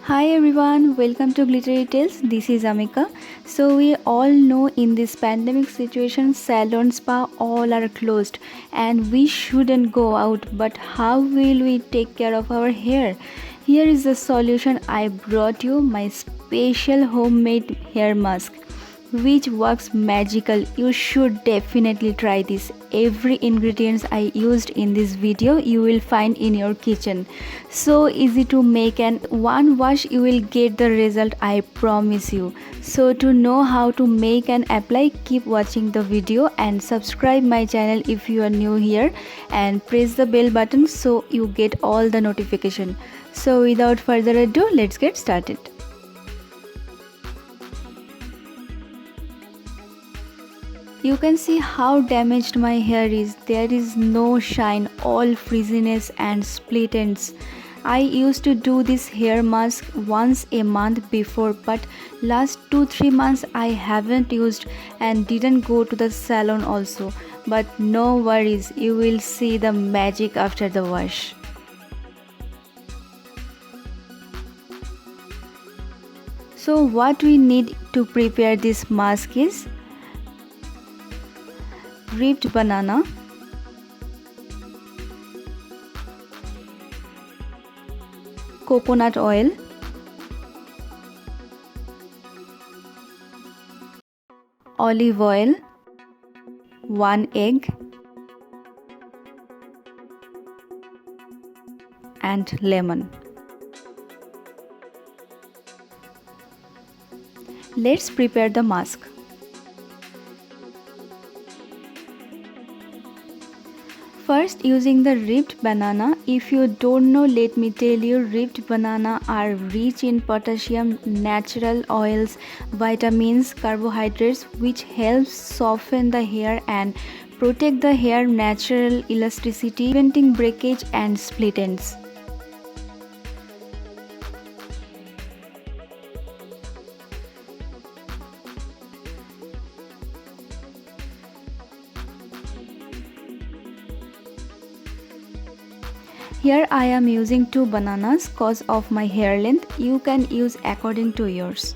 Hi everyone, welcome to Glittery Tales. This is Amika. So we all know in this pandemic situation salon spa all are closed and we shouldn't go out, but how will we take care of our hair? Here is the solution. I brought you my special homemade hair mask which works magical. You should definitely try this. Every ingredients I used in this video you will find in your kitchen. So easy to make and one wash you will get the result, I promise you. So to know how to make and apply, keep watching the video and subscribe my channel if you are new here and press the bell button so you get all the notification. So without further ado, let's get started. You can see how damaged my hair is. There is no shine, all frizziness and split ends. I used to do this hair mask once a month before, but last 2-3 months I haven't used and didn't go to the salon also. But no worries, you will see the magic after the wash. So what we need to prepare this mask is ripped banana, coconut oil, olive oil, 1 egg and lemon. Let's prepare the mask. First, using the ripped banana. If you don't know, let me tell you, ripped banana are rich in potassium, natural oils, vitamins, carbohydrates, which helps soften the hair and protect the hair natural elasticity, preventing breakage and split ends. Here I am using 2 bananas cause of my hair length. You can use according to yours.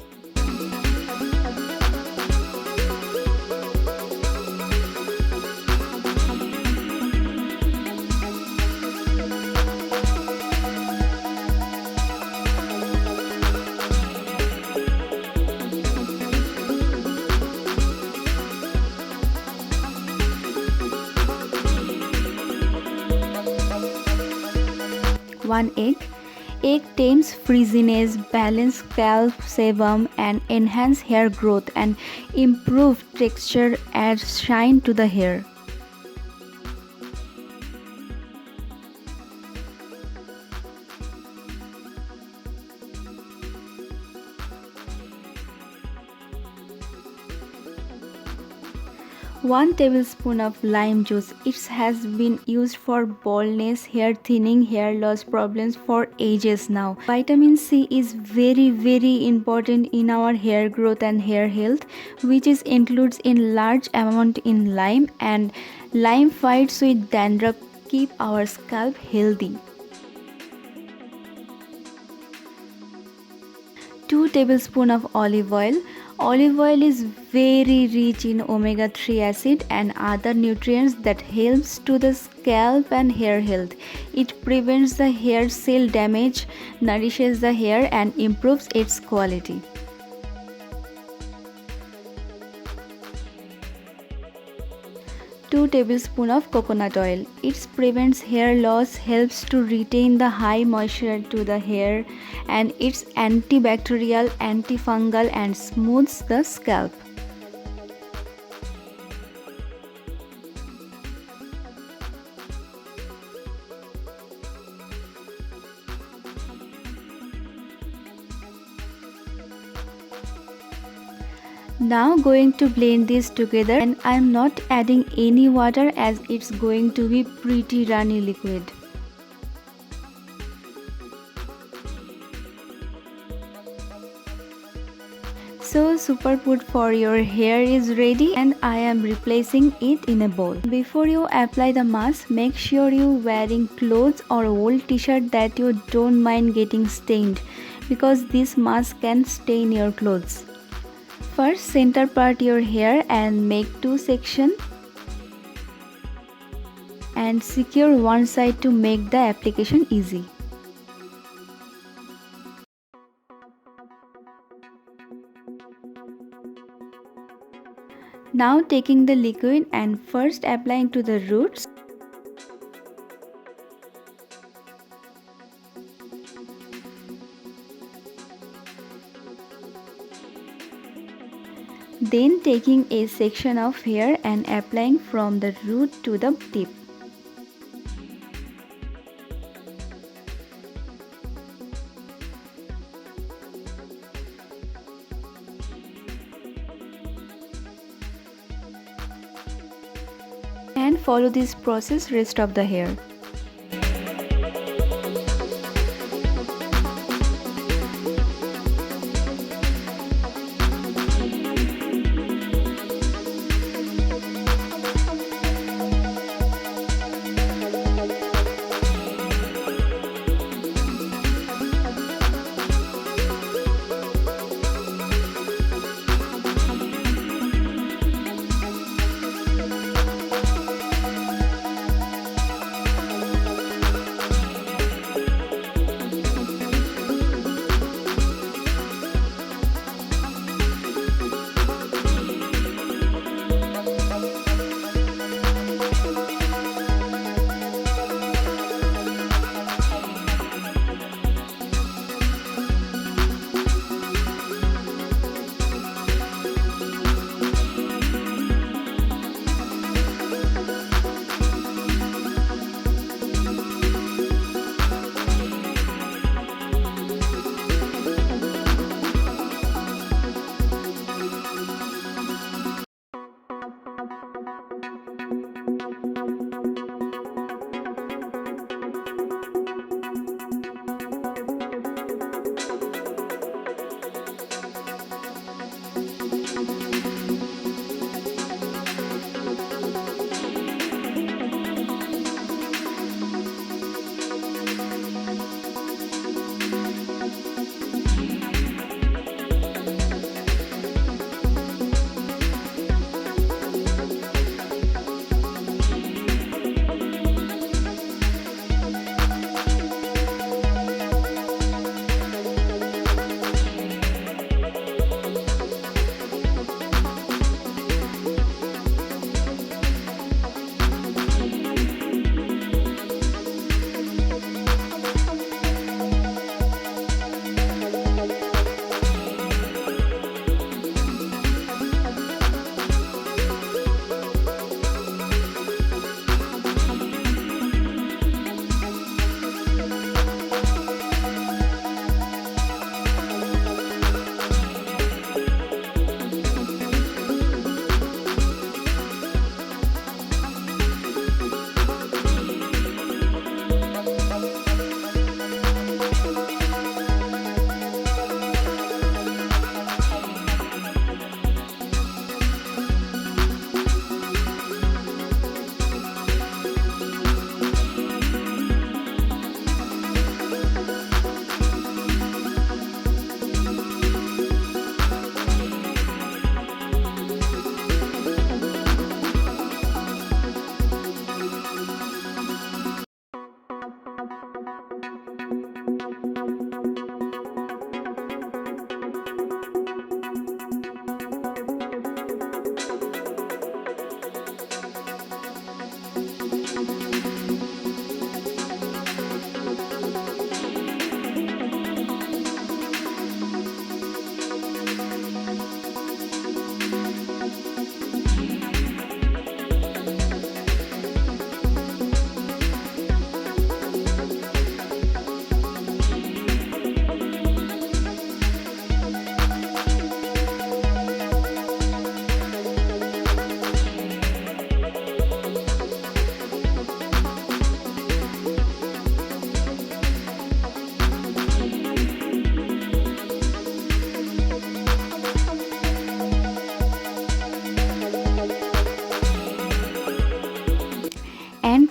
One egg. Egg tames frizziness, balance scalp sebum and enhance hair growth and improve texture, adds shine to the hair. One tablespoon of lime juice. It has been used for baldness, hair thinning, hair loss problems for ages now. Vitamin C is very important in our hair growth and hair health, which is includes in large amount in lime, and lime fights with dandruff, keep our scalp healthy. 2 tablespoons of olive oil. Olive oil is very rich in omega-3 acid and other nutrients that helps to the scalp and hair health. It prevents the hair cell damage, nourishes the hair and improves its quality. 2 tablespoons of coconut oil. It prevents hair loss, helps to retain the high moisture to the hair, and it's antibacterial, antifungal and smooths the scalp. Now going to blend this together, and I am not adding any water as it's going to be pretty runny liquid. So superfood for your hair is ready and I am replacing it in a bowl. Before you apply the mask, make sure you wearing clothes or old t-shirt that you don't mind getting stained, because this mask can stain your clothes. First, center part your hair and make two sections and secure one side to make the application easy. Now taking the liquid and first applying to the roots. Then taking a section of hair and applying from the root to the tip. And follow this process rest of the hair.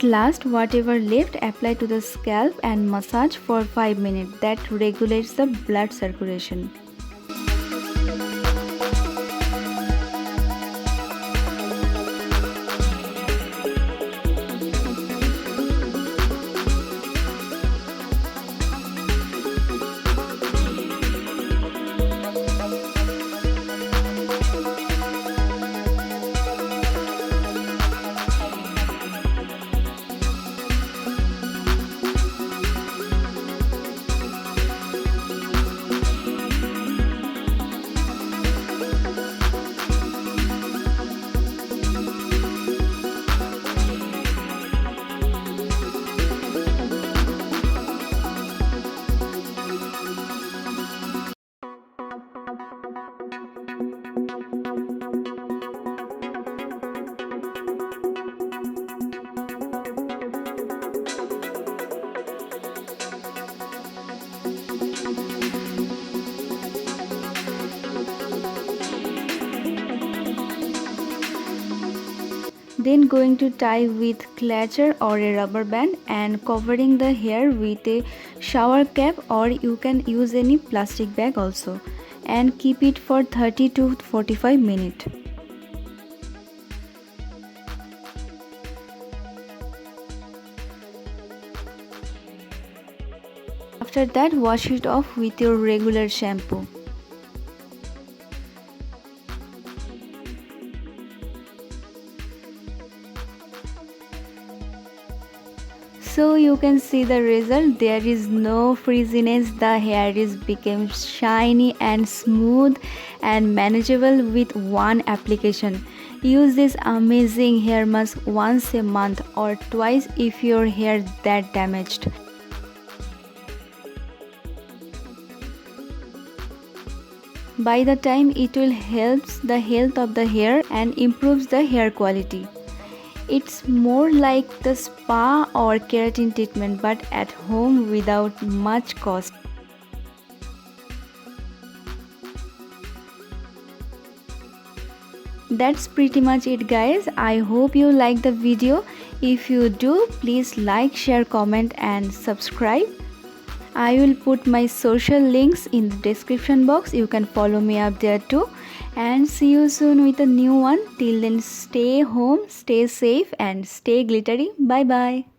And last, whatever left, apply to the scalp and massage for 5 minutes. That regulates the blood circulation. Then going to tie with clutcher or a rubber band and covering the hair with a shower cap, or you can use any plastic bag also, and keep it for 30 to 45 minutes. After that, wash it off with your regular shampoo. So you can see the result. There is no frizziness. The hair is became shiny and smooth and manageable with one application. Use this amazing hair mask once a month or twice if your hair that damaged. By the time it will helps the health of the hair and improves the hair quality. It's more like the spa or keratin treatment, but at home without much cost. That's pretty much it, guys. I hope you like the video. If you do, please like, share, comment and subscribe. I will put my social links in the description box. You can follow me up there too. And see you soon with a new one. Till then, stay home, stay safe and stay glittery. Bye bye.